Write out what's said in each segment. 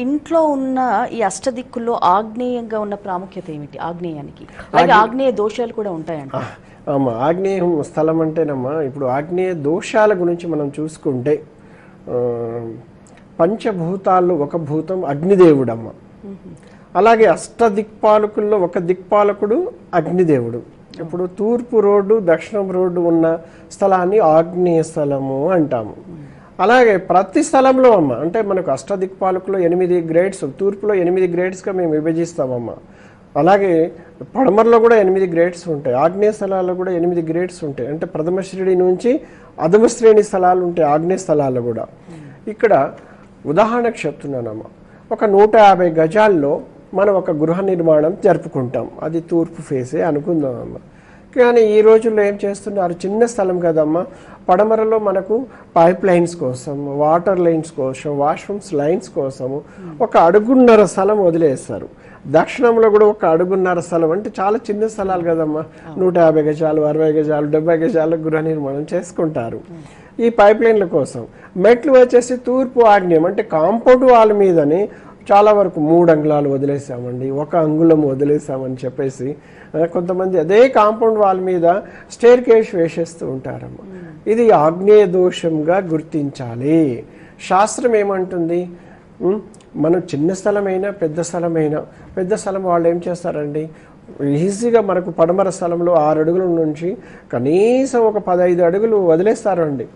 ఇంట్లో ఉన్న ఈ అష్టదిక్కుల్లో ఆగ్నేయంగా ఉన్న ప్రాముఖ్యత ఏమిటి? ఆగ్నేయానికి అలాగే ఆగ్నేయ దోషాలు కూడా ఉంటాయంట. అమ్మా, ఆగ్నేయ స్థలం అంటేనమ్మా, ఇప్పుడు ఆగ్నేయ దోషాల గురించి మనం చూసుకుంటే పంచభూతాల్లో ఒక భూతం అగ్నిదేవుడమ్మ. అలాగే అష్టదిక్పాలకుల్లో ఒక దిక్పాలకుడు అగ్నిదేవుడు. ఇప్పుడు తూర్పు రోడ్డు దక్షిణం రోడ్డు ఉన్న స్థలాన్ని ఆగ్నేయ స్థలము అంటాము. అలాగే ప్రతి స్థలంలో అమ్మ, అంటే మనకు అష్టదిక్పాలకులో 8 గ్రేడ్స్, తూర్పులో 8 గ్రేడ్స్గా మేము విభజిస్తామమ్మా. అలాగే పడమరలో కూడా 8 గ్రేడ్స్ ఉంటాయి, ఆగ్నేయ స్థలాల్లో కూడా 8 గ్రేడ్స్ ఉంటాయి. అంటే ప్రథమ శ్రేణి నుంచి అధమ శ్రేణి స్థలాలు ఉంటాయి ఆగ్నేయ స్థలాల్లో కూడా. ఇక్కడ ఉదాహరణకు చెప్తున్నానమ్మా, ఒక 150 గజాల్లో మనం ఒక గృహ నిర్మాణం జరుపుకుంటాం, అది తూర్పు ఫేసే అనుకుందామమ్మా. కానీ ఈ రోజుల్లో ఏం చేస్తున్నారు, చిన్న స్థలం కదమ్మా, పడమరలో మనకు పైప్ లైన్స్ కోసం, వాటర్ లైన్స్ కోసం, వాష్రూమ్స్ లైన్స్ కోసము ఒక అడుగున్నర స్థలం వదిలేస్తారు. దక్షిణంలో కూడా ఒక అడుగున్నర స్థలం, అంటే చాలా చిన్న స్థలాలు కదమ్మా, 150 గజాలు 60 గజాలు 70 గజాలు గృహ నిర్మాణం చేసుకుంటారు. ఈ పైప్ లైన్ల కోసం మెట్లు వచ్చేసి తూర్పు ఆగ్నేయం, అంటే కాంపౌండ్ వాల్ మీదని చాలా వరకు 3 అంగుళాలు వదిలేసామండి, 1 అంగుళం వదిలేసామని చెప్పేసి కొంతమంది అదే కాంపౌండ్ వాల్ మీద స్టేర్ కేస్ వేసేస్తూ ఉంటారమ్మ. ఇది ఆగ్నేయ దోషంగా గుర్తించాలి. శాస్త్రం ఏమంటుంది, మనం చిన్న స్థలమైనా పెద్ద స్థలం వాళ్ళు ఏం చేస్తారండి, ఈజీగా మనకు పడమర స్థలంలో 6 అడుగుల నుంచి కనీసం ఒక 15 అడుగులు వదిలేస్తారండి.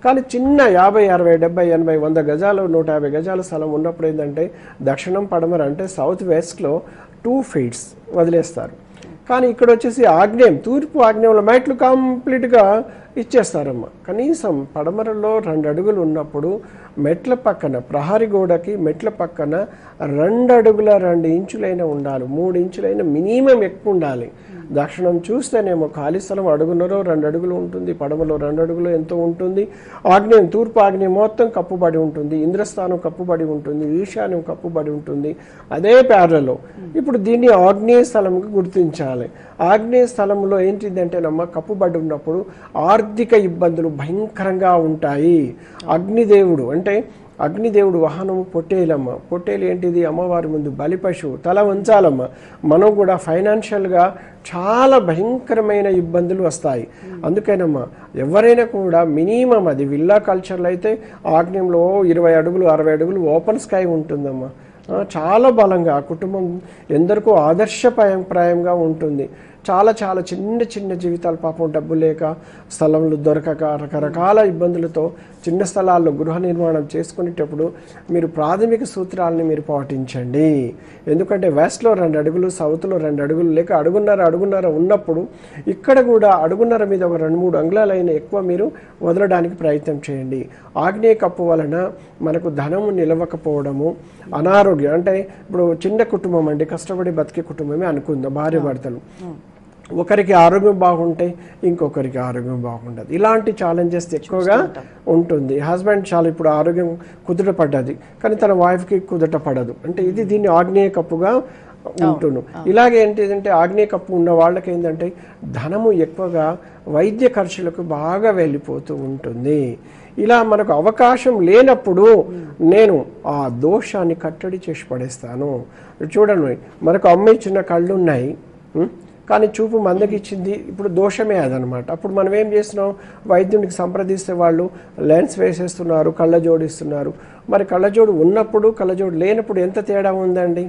కానీ చిన్న 50, 60, 70, 80, 100 గజాలు 150 గజాల స్థలం ఉన్నప్పుడు ఏంటంటే దక్షిణం పడమర అంటే సౌత్ వెస్ట్లో 2 feet వదిలేస్తారు. కానీ ఇక్కడ వచ్చేసి ఆగ్నేయం, తూర్పు ఆగ్నేయంలో మెట్లు కంప్లీట్గా ఇచ్చేస్తారమ్మ. కనీసం పడమరలో 2 అడుగులు ఉన్నప్పుడు మెట్ల పక్కన, ప్రహరీ గోడకి మెట్ల పక్కన 2 అడుగుల 2 ఇంచులైనా ఉండాలి, 3 ఇంచులైనా మినిమం ఎక్కువ ఉండాలి. దక్షిణం చూస్తేనేమో ఖాళీ స్థలం అడుగున్నరో 2 అడుగులు ఉంటుంది, పడమలో 2 అడుగులు ఎంతో ఉంటుంది. ఆగ్నేయం, తూర్పు ఆగ్నేయం మొత్తం కప్పుబడి ఉంటుంది, ఇంద్రస్థానం కప్పుబడి ఉంటుంది, ఈశాన్యం కప్పుబడి ఉంటుంది. అదే ప్యారలో ఇప్పుడు దీన్ని ఆగ్నేయ స్థలంగా గుర్తించాలి. ఆగ్నేయ స్థలంలో ఏంటిదంటే నమ్మ, కప్పుబడి ఉన్నప్పుడు ఆర్థిక ఇబ్బందులు భయంకరంగా ఉంటాయి. అగ్నిదేవుడు అంటే అగ్నిదేవుడు వాహనము పొట్టేలమ్మ. పొట్టేలు ఏంటిది, అమ్మవారి ముందు బలి పశువు, తల వంచాలమ్మ. మనం కూడా ఫైనాన్షియల్గా చాలా భయంకరమైన ఇబ్బందులు వస్తాయి. అందుకేనమ్మా ఎవరైనా కూడా మినిమం, అది విల్లా కల్చర్లో అయితే ఆగ్నేయంలో 20 అడుగులు 60 అడుగులు ఓపెన్ స్కై ఉంటుందమ్మా. చాలా బలంగా ఆ కుటుంబం ఎందరికో ఆదర్శప్రాయంగా ఉంటుంది. చాలా చాలా చిన్న జీవితాలు, పాపం డబ్బు లేక, స్థలంలో దొరకక, రకరకాల ఇబ్బందులతో చిన్న స్థలాల్లో గృహ నిర్మాణం చేసుకునేటప్పుడు మీరు ప్రాథమిక సూత్రాలని మీరు పాటించండి. ఎందుకంటే వెస్ట్లో 2 అడుగులు, సౌత్లో 2 అడుగులు, లేక అడుగున్నర ఉన్నప్పుడు ఇక్కడ కూడా అడుగున్నర మీద ఒక 2-3 అంగుళాలైనా ఎక్కువ మీరు వదలడానికి ప్రయత్నం చేయండి. ఆగ్నేయ కప్పు వలన మనకు ధనము నిలవకపోవడము, అనారోగ్యం, అంటే ఇప్పుడు చిన్న కుటుంబం అండి, కష్టపడి బతికే కుటుంబమే అనుకుందాం, భార్య భర్తలు, ఒకరికి ఆరోగ్యం బాగుంటే ఇంకొకరికి ఆరోగ్యం బాగుండదు. ఇలాంటి ఛాలెంజెస్ ఎక్కువగా ఉంటుంది. హస్బెండ్ చాలా ఇప్పుడు ఆరోగ్యం కుదుట పడ్డది, కానీ తన వైఫ్కి కుదుట పడదు, అంటే ఇది దీన్ని ఆగ్నేయ కప్పుగా ఉంటును. ఇలాగే ఏంటిదంటే ఆగ్నేయ కప్పు ఉన్న వాళ్ళకి ఏంటంటే ధనము ఎక్కువగా వైద్య ఖర్చులకు బాగా వెళ్ళిపోతూ ఉంటుంది. ఇలా మనకు అవకాశం లేనప్పుడు నేను ఆ దోషాన్ని కట్టడి చేసి పడేస్తాను. చూడండి, మనకు అమ్మ ఇచ్చిన కళ్ళు ఉన్నాయి, కానీ చూపు మందగిచ్చింది, ఇప్పుడు దోషమే అదనమాట. అప్పుడు మనం ఏం చేస్తున్నాం, వైద్యునికి సంప్రదిస్తే వాళ్ళు లెన్స్ వేసేస్తున్నారు, కళ్ళజోడు ఇస్తున్నారు. మరి కళ్ళజోడు ఉన్నప్పుడు కళ్ళజోడు లేనప్పుడు ఎంత తేడా ఉందండి.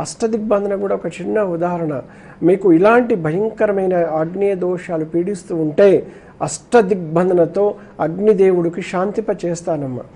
అష్టదిగ్బంధన కూడా ఒక చిన్న ఉదాహరణ. మీకు ఇలాంటి భయంకరమైన ఆగ్నేయ దోషాలు పీడిస్తూ ఉంటే అష్టదిగ్బంధనతో అగ్నిదేవుడికి శాంతింప చేస్తానమ్మా.